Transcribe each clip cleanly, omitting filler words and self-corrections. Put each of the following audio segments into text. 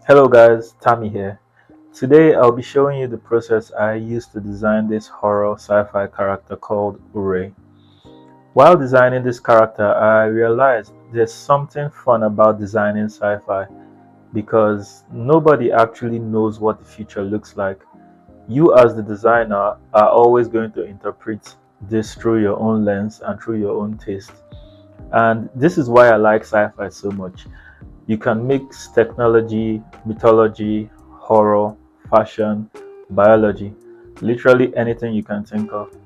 Hello guys, Tammy here. Today I'll be showing you the process I used to design this horror sci-fi character called Ure. While designing this character, I realized there's something fun about designing sci-fi because nobody actually knows what the future looks like. You as the designer are always going to interpret this through your own lens and through your own taste. And this is why I like sci-fi so much. You can mix technology, mythology, horror, fashion, biology, literally anything you can think of.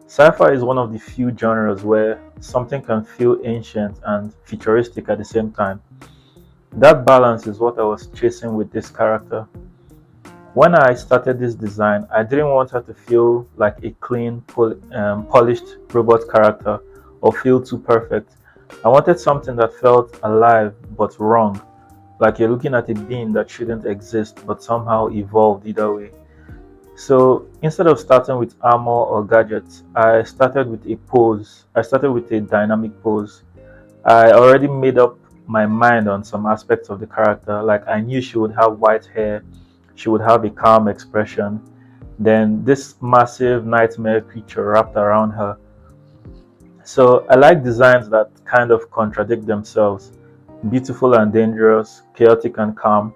Sci fi is one of the few genres where something can feel ancient and futuristic at the same time. That balance is what I was chasing with this character. When I started this design, I didn't want her to feel like a clean, polished robot character or feel too perfect. I wanted something that felt alive but wrong, like you're looking at a being that shouldn't exist but somehow evolved either way. So instead of starting with armor or gadgets, I started with a pose. I started with a dynamic pose. I already made up my mind on some aspects of the character. Like I knew she would have white hair, she would have a calm expression, then this massive nightmare creature wrapped around her. So I like designs that kind of contradict themselves, beautiful and dangerous, chaotic and calm.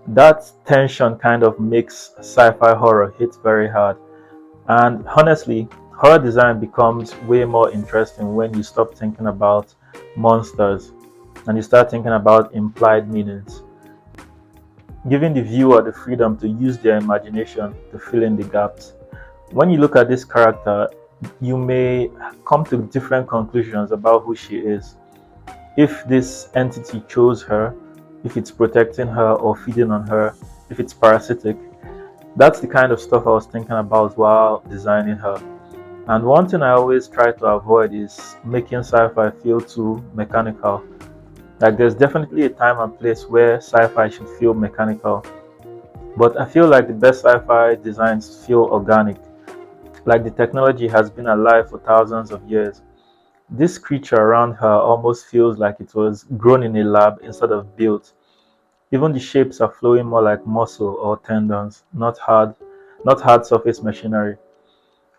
That tension kind of makes sci-fi horror hit very hard. And honestly, horror design becomes way more interesting when you stop thinking about monsters and you start thinking about implied meanings, giving the viewer the freedom to use their imagination to fill in the gaps. When you look at this character, you may come to different conclusions about who she is. If this entity chose her, if it's protecting her or feeding on her, if it's parasitic. That's the kind of stuff I was thinking about while designing her. And one thing I always try to avoid is making sci fi feel too mechanical. Like, there's definitely a time and place where sci fi should feel mechanical, but I feel like the best sci fi designs feel organic, like the technology has been alive for thousands of years. This creature around her almost feels like it was grown in a lab instead of built. Even the shapes are flowing more like muscle or tendons, not hard surface machinery.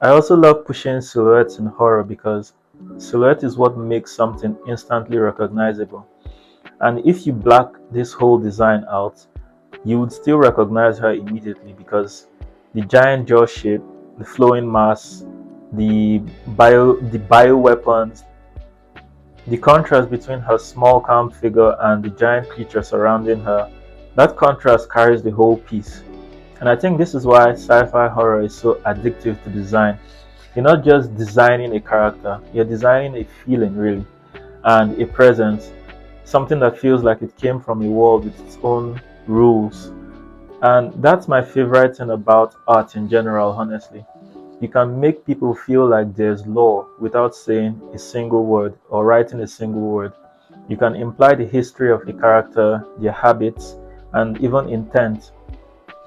I also love pushing silhouettes in horror because silhouette is what makes something instantly recognizable. And if you black this whole design out, you would still recognize her immediately because the giant jaw shape, the flowing mass, the bio weapons, the contrast between her small calm figure and the giant creature surrounding her, that contrast carries the whole piece. And I think this is why sci-fi horror is so addictive to design. You're not just designing a character, you're designing a feeling really, and a presence, something that feels like it came from a world with its own rules. And that's my favorite thing about art in general, honestly. You can make people feel like there's law without saying a single word or writing a single word. You can imply the history of a character, their habits, and even intent.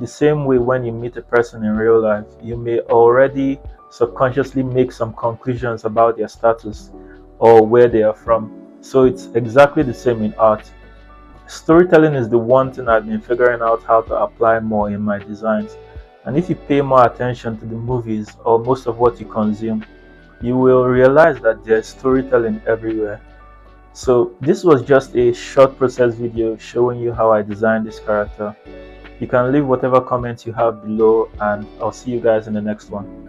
The same way when you meet a person in real life, you may already subconsciously make some conclusions about their status or where they are from. So it's exactly the same in art. Storytelling is the one thing I've been figuring out how to apply more in my designs. And if you pay more attention to the movies or most of what you consume, you will realize that there's storytelling everywhere. So this was just a short process video showing you how I designed this character. You can leave whatever comments you have below, and I'll see you guys in the next one.